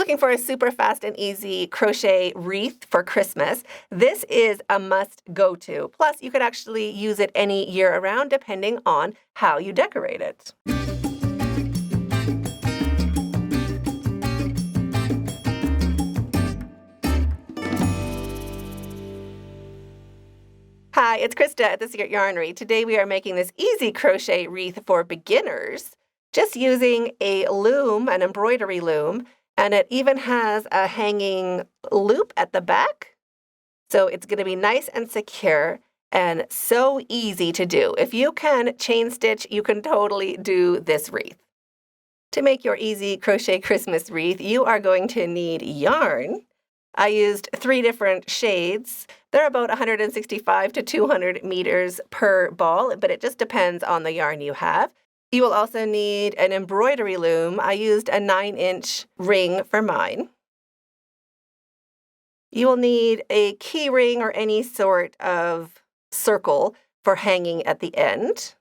you're looking for a super fast and easy crochet wreath for Christmas, this is a must go-to. Plus, you could actually use it any year around depending on how you decorate it. Hi, it's Krista at the Secret Yarnery. Today we are making this easy crochet wreath for beginners, just using a loom, an embroidery loom, and it even has a hanging loop at the back. So it's going to be nice and secure and so easy to do. If you can chain stitch, you can totally do this wreath. To make your easy crochet Christmas wreath, you are going to need yarn. I used 3 different shades. They're about 165 to 200 meters per ball, but it just depends on the yarn you have. You will also need an embroidery loom. I used a 9-inch ring for mine. You will need a key ring or any sort of circle for hanging at the end.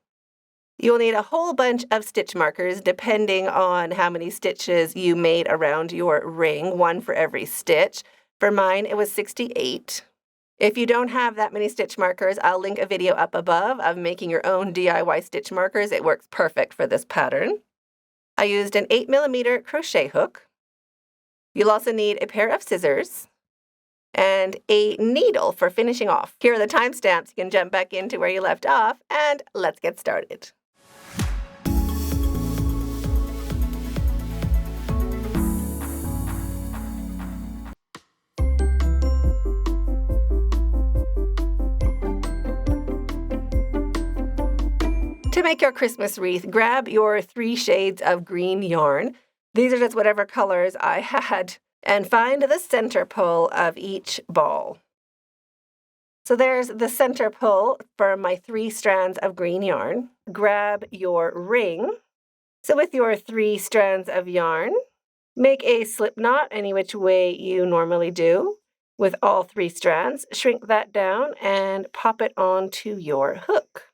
You will need a whole bunch of stitch markers depending on how many stitches you made around your ring, 1 for every stitch. For mine, it was 68. If you don't have that many stitch markers, I'll link a video up above of making your own DIY stitch markers. It works perfect for this pattern. I used an 8mm crochet hook. You'll also need a pair of scissors and a needle for finishing off. Here are the timestamps. You can jump back into where you left off, and let's get started. To make your Christmas wreath, grab your 3 shades of green yarn. These are just whatever colors I had, and find the center pull of each ball. So there's the center pull for my 3 strands of green yarn. Grab your ring. So with your 3 strands of yarn, make a slip knot any which way you normally do with all 3 strands. Shrink that down and pop it onto your hook.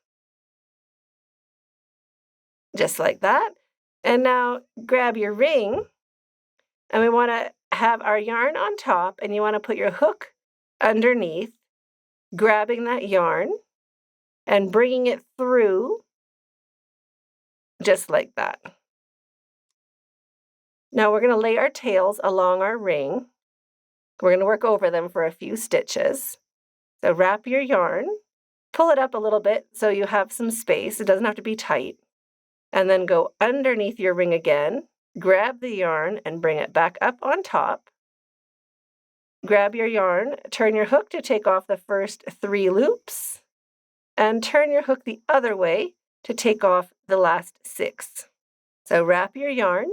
Just like that. And now grab your ring, and we want to have our yarn on top, and you want to put your hook underneath, grabbing that yarn and bringing it through just like that. Now we're going to lay our tails along our ring. We're going to work over them for a few stitches. So wrap your yarn, pull it up a little bit so you have some space. It doesn't have to be tight. And then go underneath your ring again, grab the yarn and bring it back up on top. Grab your yarn, turn your hook to take off the first 3 loops, and turn your hook the other way to take off the last 6. So wrap your yarn,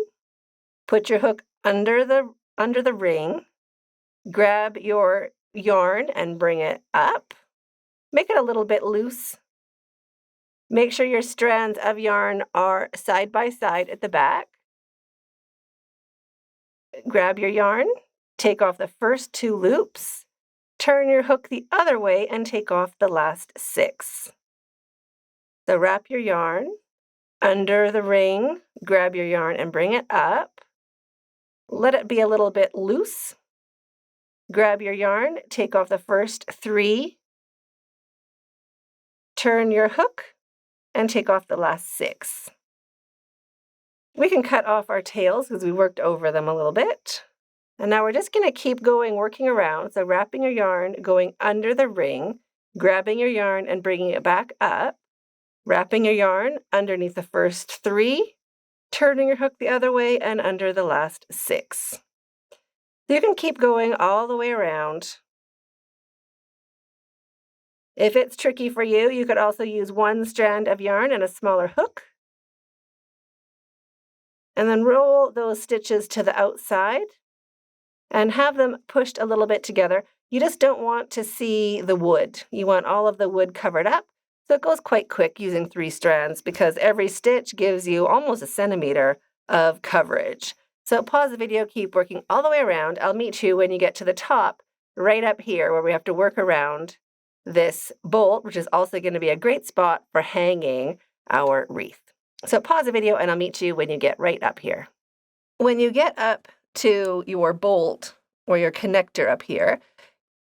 put your hook under the ring, grab your yarn and bring it up. Make it a little bit loose. Make sure your strands of yarn are side by side at the back. Grab your yarn, take off the first 2 loops, turn your hook the other way and take off the last 6. So wrap your yarn under the ring, grab your yarn and bring it up. Let it be a little bit loose. Grab your yarn, take off the first 3, turn your hook, and take off the last 6. We can cut off our tails because we worked over them a little bit. And now we're just going to keep going, working around. So wrapping your yarn, going under the ring, grabbing your yarn and bringing it back up, wrapping your yarn underneath the first 3, turning your hook the other way and under the last 6. You can keep going all the way around. If it's tricky for you, you could also use 1 strand of yarn and a smaller hook. And then roll those stitches to the outside and have them pushed a little bit together. You just don't want to see the wood. You want all of the wood covered up. So it goes quite quick using 3 strands because every stitch gives you almost a centimeter of coverage. So pause the video, keep working all the way around. I'll meet you when you get to the top, right up here where we have to work around this bolt, which is also going to be a great spot for hanging our wreath. So pause the video and I'll meet you when you get right up here. When you get up to your bolt or your connector up here,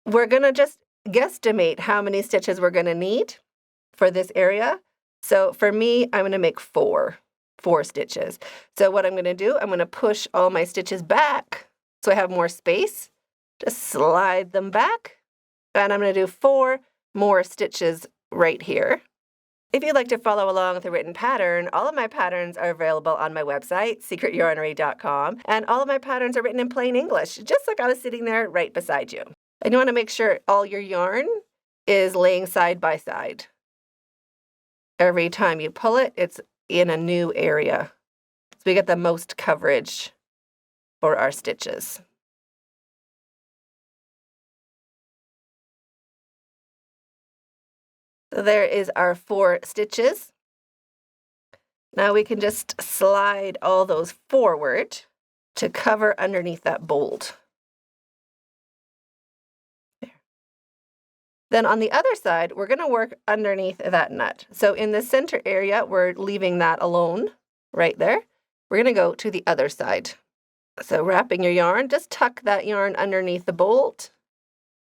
we're going to just guesstimate how many stitches we're going to need for this area. So for me, I'm going to make four stitches. So what I'm going to do, I'm going to push all my stitches back so I have more space. Just slide them back, and I'm going to do 4 more stitches right here. If you'd like to follow along with the written pattern, all of my patterns are available on my website, secretyarnery.com, and all of my patterns are written in plain English, just like I was sitting there right beside you. And you want to make sure all your yarn is laying side by side. Every time you pull it, it's in a new area. So we get the most coverage for our stitches. So there is our 4 stitches. Now we can just slide all those forward to cover underneath that bolt. There. Then on the other side, we're going to work underneath that nut. So in the center area, we're leaving that alone right there. We're going to go to the other side. So wrapping your yarn, just tuck that yarn underneath the bolt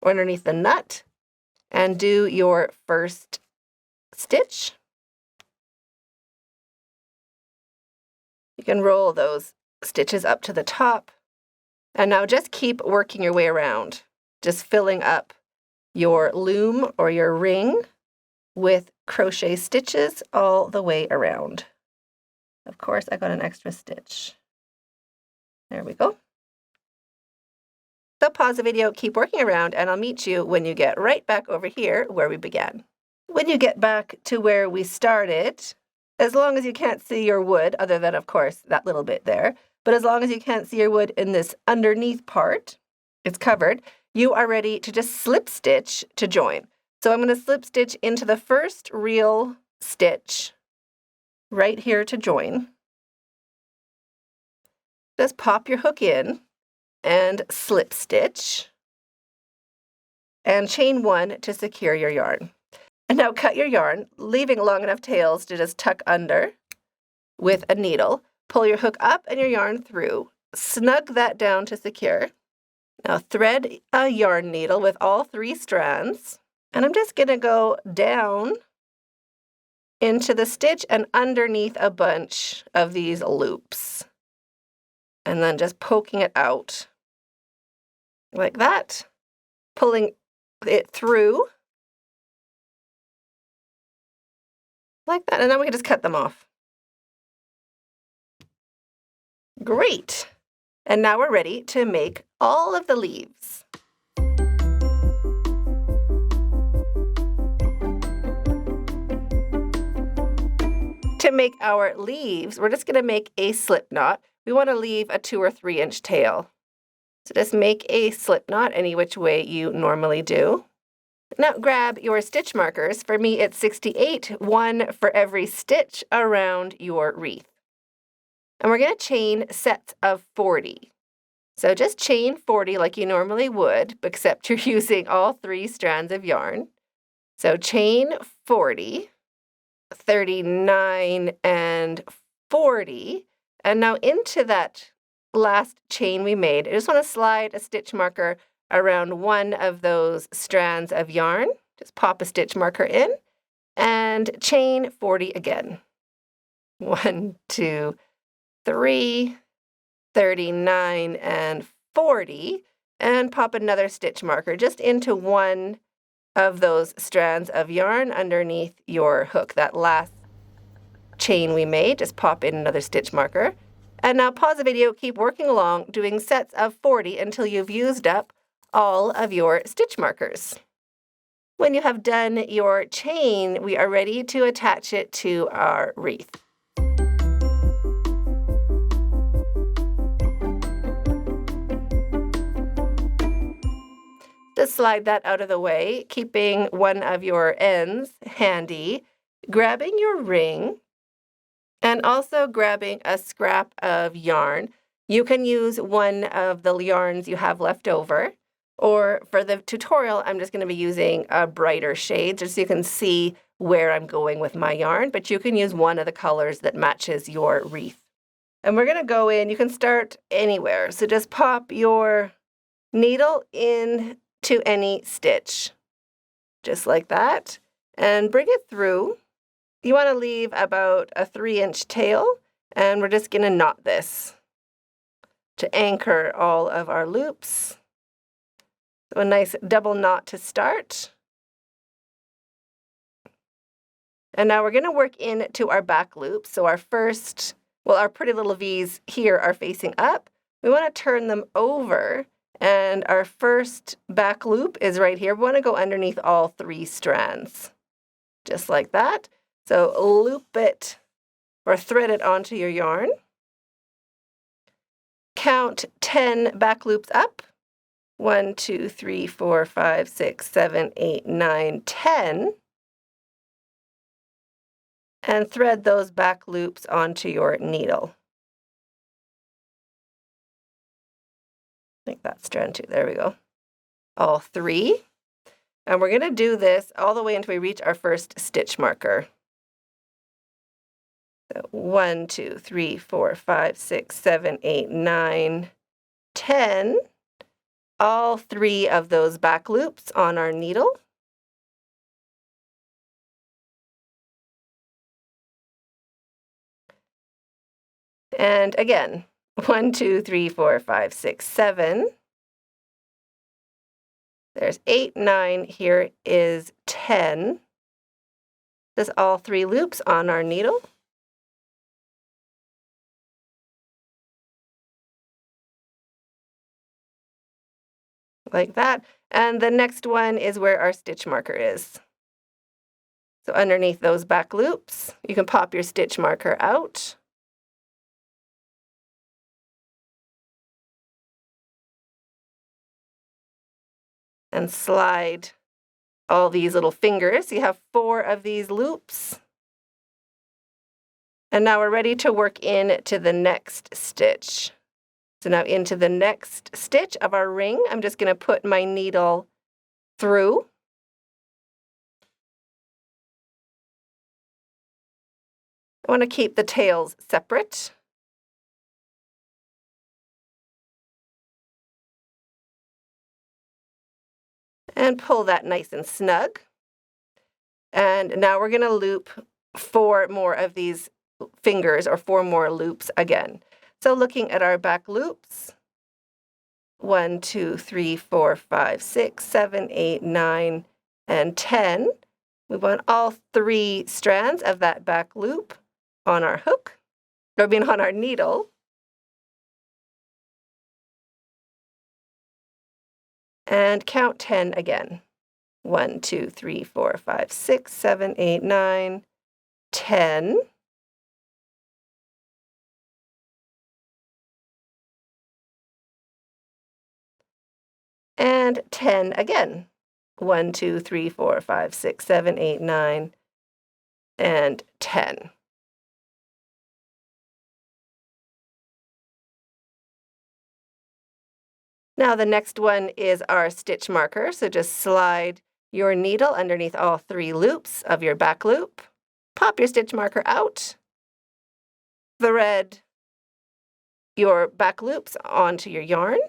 or underneath the nut and do your first stitch. You can roll those stitches up to the top. And now just keep working your way around, just filling up your loom or your ring with crochet stitches all the way around. Of course, I got an extra stitch. There we go. So pause the video, keep working around, and I'll meet you when you get right back over here where we began. When you get back to where we started, as long as you can't see your wood, other than, of course, that little bit there, but as long as you can't see your wood in this underneath part, it's covered, you are ready to just slip stitch to join. So I'm going to slip stitch into the first real stitch right here to join. Just pop your hook in and slip stitch and chain 1 to secure your yarn. And now cut your yarn, leaving long enough tails to just tuck under with a needle. Pull your hook up and your yarn through. Snug that down to secure. Now thread a yarn needle with all 3 strands. And I'm just going to go down into the stitch and underneath a bunch of these loops. And then just poking it out like that, pulling it through like that, and then we can just cut them off. Great. And now we're ready to make all of the leaves. To make our leaves, we're just going to make a slip knot. We want to leave a 2 or 3 inch tail. So just make a slip knot any which way you normally do. Now grab your stitch markers. For me, it's 68, 1 for every stitch around your wreath. And we're going to chain sets of 40. So just chain 40 like you normally would, except you're using all 3 strands of yarn. So chain 40, 39, and 40. And now into that last chain we made, I just want to slide a stitch marker around one of those strands of yarn. Just pop a stitch marker in and chain 40 again. 1, 2, 3, 39, and 40, and pop another stitch marker just into one of those strands of yarn underneath your hook. That last chain we made, just pop in another stitch marker. And now pause the video, keep working along, doing sets of 40 until you've used up all of your stitch markers. When you have done your chain, we are ready to attach it to our wreath. Just slide that out of the way, keeping one of your ends handy, grabbing your ring, and also grabbing a scrap of yarn. You can use one of the yarns you have left over, or for the tutorial, I'm just going to be using a brighter shade just so you can see where I'm going with my yarn, but you can use one of the colors that matches your wreath. And we're going to go in, you can start anywhere. So just pop your needle into any stitch, just like that, and bring it through. You want to leave about a 3-inch tail, and we're just going to knot this to anchor all of our loops. So a nice double knot to start. And now we're going to work into our back loop. So our first, well, our pretty little V's here are facing up. We want to turn them over, and our first back loop is right here. We want to go underneath all 3 strands, just like that. So loop it or thread it onto your yarn. Count 10 back loops up. 1, 2, 3, 4, 5, 6, 7, 8, 9, 10. And thread those back loops onto your needle. I think that's strand 2. There we go. All 3. And we're going to do this all the way until we reach our first stitch marker. So 1, 2, 3, 4, 5, 6, 7, 8, 9, 10. All 3 of those back loops on our needle. And again, 1, 2, 3, 4, 5, 6, 7. There's 8, 9. Here is 10. That's all 3 loops on our needle. Like that. And the next one is where our stitch marker is. So underneath those back loops, you can pop your stitch marker out. And slide all these little fingers. You have 4 of these loops. And now we're ready to work into the next stitch. So now into the next stitch of our ring, I'm just going to put my needle through. I want to keep the tails separate. And pull that nice and snug. And now we're going to loop 4 more of these fingers, or 4 more loops again. So looking at our back loops, 1, 2, 3, 4, 5, 6, 7, 8, 9, and 10. We want all 3 strands of that back loop on our hook, or on our needle. And count 10 again. 1, 2, 3, 4, 5, 6, 7, 8, 9, 10. And 10 again. 1, 2, 3, 4, 5, 6, 7, 8, 9, and 10. Now the next one is our stitch marker, so just slide your needle underneath all 3 loops of your back loop. Pop your stitch marker out. Thread your back loops onto your yarn.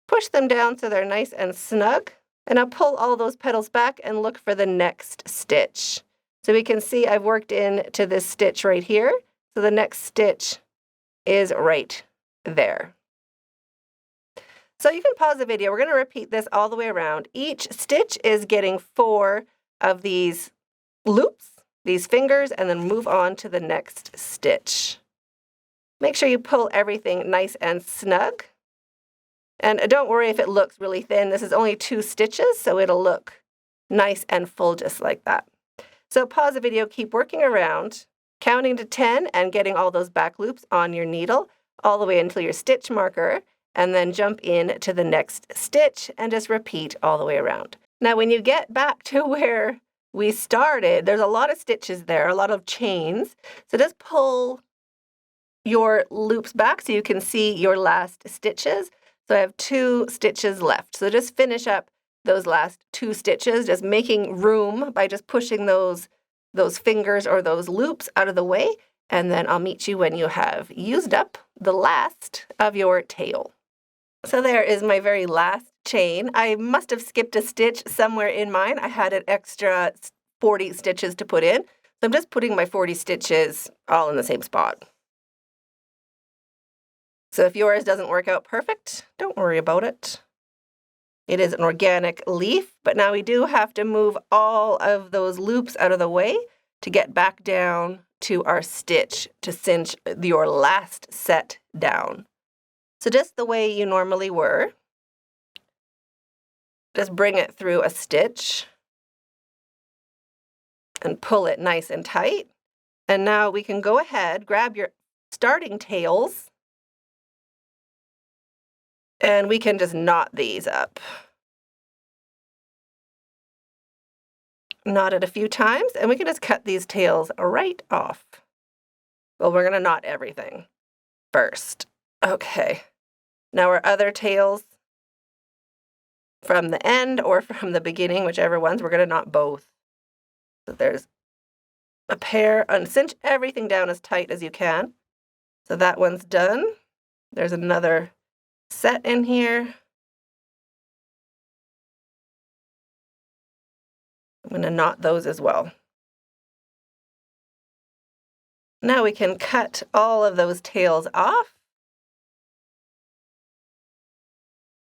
Push them down so they're nice and snug. And now pull all those petals back and look for the next stitch. So we can see I've worked into this stitch right here. So the next stitch is right there. So you can pause the video. We're going to repeat this all the way around. Each stitch is getting 4 of these loops, these fingers, and then move on to the next stitch. Make sure you pull everything nice and snug. And don't worry if it looks really thin. This is only 2 stitches, so it'll look nice and full just like that. So pause the video, keep working around, counting to 10 and getting all those back loops on your needle all the way until your stitch marker, and then jump in to the next stitch and just repeat all the way around. Now when you get back to where we started, there's a lot of stitches there, a lot of chains. So just pull your loops back so you can see your last stitches. So I have 2 stitches left. So just finish up those last 2 stitches, just making room by just pushing those fingers or those loops out of the way, and then I'll meet you when you have used up the last of your tail. So there is my very last chain. I must have skipped a stitch somewhere in mine. I had an extra 40 stitches to put in. So I'm just putting my 40 stitches all in the same spot. So if yours doesn't work out perfect, don't worry about it. It is an organic leaf, but now we do have to move all of those loops out of the way to get back down to our stitch to cinch your last set down. So just the way you normally were, just bring it through a stitch and pull it nice and tight. And now we can go ahead, grab your starting tails, and we can just knot these up. Knot it a few times, and we can just cut these tails right off. Well, we're going to knot everything first. Okay. Now our other tails from the end or from the beginning, whichever ones, we're going to knot both. So there's a pair, and cinch everything down as tight as you can. So that one's done. There's another set in here. I'm going to knot those as well. Now we can cut all of those tails off,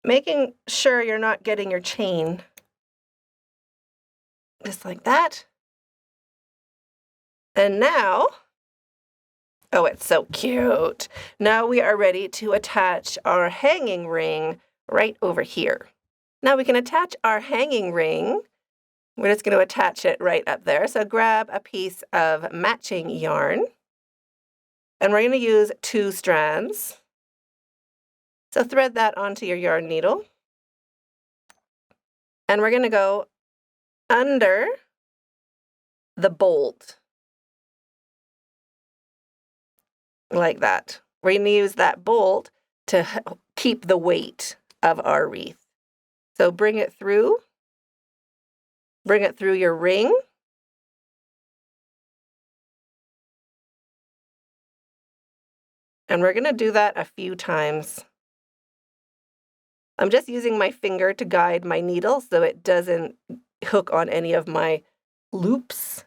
making sure you're not getting your chain just like that. And now, oh, it's so cute. Now we are ready to attach our hanging ring right over here. Now we can attach our hanging ring. We're just going to attach it right up there. So grab a piece of matching yarn, and we're going to use 2 strands. So thread that onto your yarn needle, and we're going to go under the bolt, like that. We're going to use that bolt to keep the weight of our wreath. So bring it through your ring. And we're going to do that a few times. I'm just using my finger to guide my needle so it doesn't hook on any of my loops,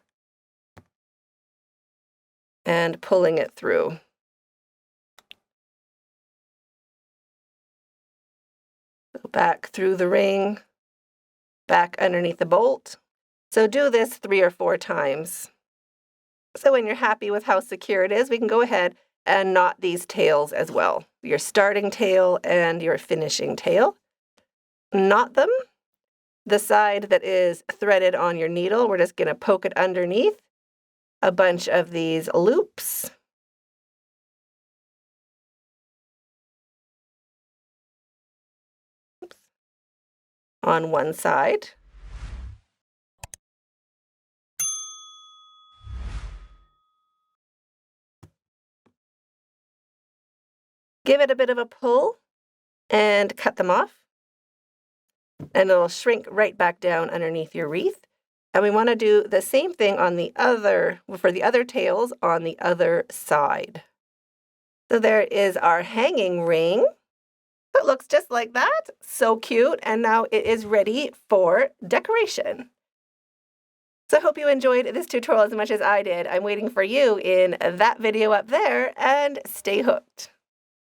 and pulling it through. Go back through the ring, back underneath the bolt. So do this 3 or 4 times. So when you're happy with how secure it is, we can go ahead and knot these tails as well. Your starting tail and your finishing tail. Knot them. The side that is threaded on your needle, we're just going to poke it underneath a bunch of these loops. Oops. On one side. Give it a bit of a pull and cut them off. And it'll shrink right back down underneath your wreath. And we want to do the same thing on the other, for the other tails on the other side. So there is our hanging ring. It looks just like that. So cute. And now it is ready for decoration. So I hope you enjoyed this tutorial as much as I did. I'm waiting for you in that video up there, and stay hooked.